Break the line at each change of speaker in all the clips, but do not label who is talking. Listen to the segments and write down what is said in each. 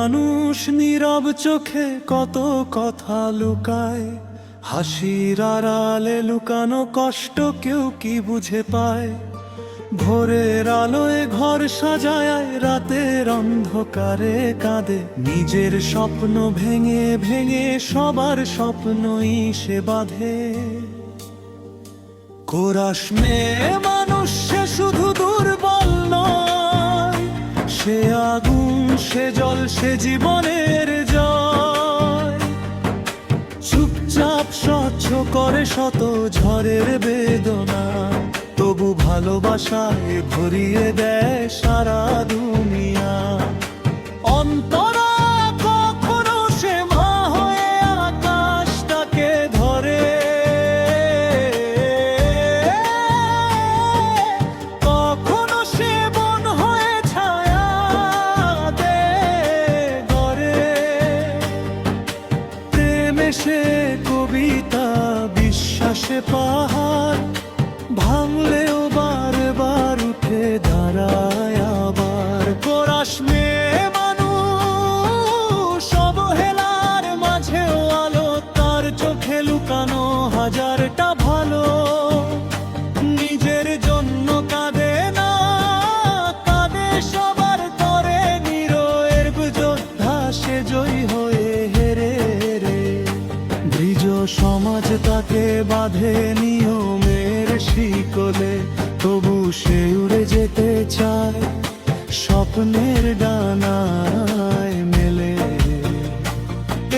মানুষ নীরব চোখে কত কথা লুকায়, হাসির আড়ালে লুকানো কষ্ট কেউ কি বুঝে পায়। ভোরের আলোয় ঘর সাজায়, রাতের অন্ধকারে কাঁদে, নিজের স্বপ্ন ভেঙে ভেঙে সবার স্বপ্নই সে বাঁধে। কোরাস মেয়ে মানুষ, সে শুধু দুর্বল নয়, সে আগুন, সে জল, সে জীবনের জয়। চুপচাপ সহ্য করে শত ঝড়ের বেদনা, তবু ভালোবাসায় ভরিয়ে দেয় সারা দুনিয়া। অন্তরা কখনো সে মা হয়ে আকাশটাকে ধরে, কখনো সে বন হয়ে ছায়া দেয় ঘরে। প্রেমে সে কবিতা, বিশ্বাসে পাহাড়, ভাঙলেও বারবার উঠে দাঁড়ায় আবার। কোরাস মেয়ে মানুষ, অবহেলার মাঝেও আলো, তার চোখে লুকানো হাজারটা ভালো। নিজের জন্য কাঁদে না, কাঁদে সবার তরে, নিরয়ের যোদ্ধা সে জয়ী হয়ে হেরে রে। ব্রিজ সমাজ তাকে বাঁধে নিয়মের শিকলে, তবু সে উড়ে যেতে চায় স্বপ্নের ডানায় মেলে।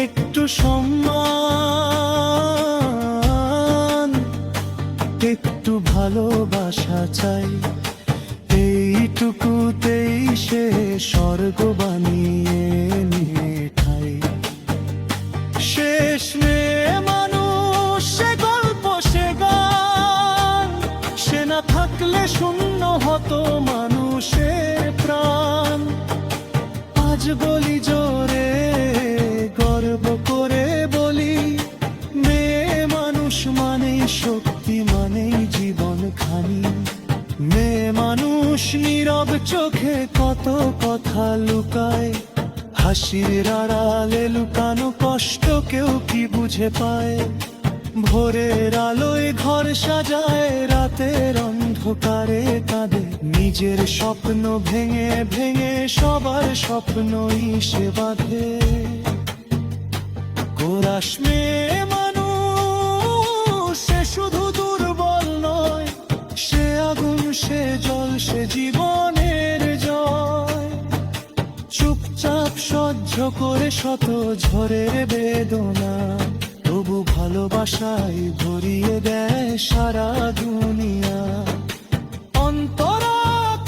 একটু সম্মান, একটু ভালোবাসা চাই, এইটুকুতেই সে স্বর্গ বানিয়ে নিয়ে ঠাই। শেষ মেয়ে মানুষ, সে গল্প, সে গান, সে না থাকলে শূন্য হতো মানুষের প্রাণ। আজ বলি জোরে, গর্ব করে বলি, মেয়ে মানুষ মানেই শক্তি, মানেই জীবন খানি। মেয়ে মানুষ নীরব চোখে কত কথা লুকায়, হাসির আড়ালে লুকানো কষ্ট কেউ কি বুঝে পায়। ভোরের আলোয় ঘর সাজায়, রাতের অন্ধকারে কাঁদে, নিজের স্বপ্ন ভেঙে ভেঙে সবার স্বপ্নই সে বাঁধে। কোরাস মেয়ে মানুষ, সে শুধু দুর্বল নয়, সে আগুন, সে জল, সে জীবনের জয়। চুপচাপ সহ্য করে শত ঝড়ের বেদনা, তবু ভালোবাসায় ভরিয়ে দেয় সারা দুনিয়া। অন্তরা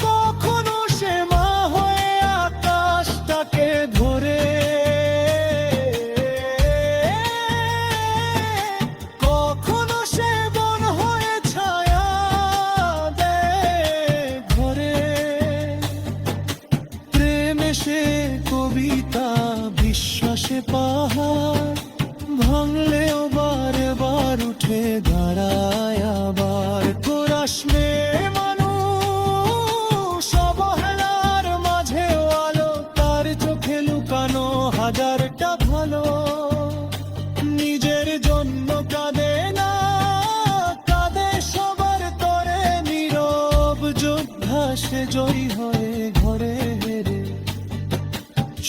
কখনো সে মা হয়ে আকাশটাকে ধরে, কখনো সে বন হয়ে ছায়া দেয় ঘরে। প্রেমে সে কবিতা, বিশ্বাসে পাহাড়, ভাঙলেও বারবার উঠে দাঁড়ায় আবার। কোরাস মেয়ে মানুষ, অবহেলার মাঝেও আলো, তার চোখে লুকানো হাজারটা ভালো। নিজের জন্য কাঁদে না, কাঁদে সবার তরে, নীরব যোদ্ধা সে জয়ী হয়ে ঘরে হেরে।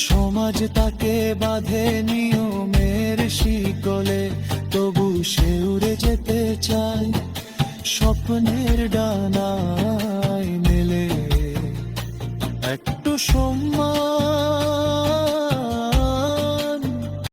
সমাজ তাকে বাঁধে নিয়মের শিকলে, তবু সে উড়ে যেতে চায় স্বপ্নের ডানা।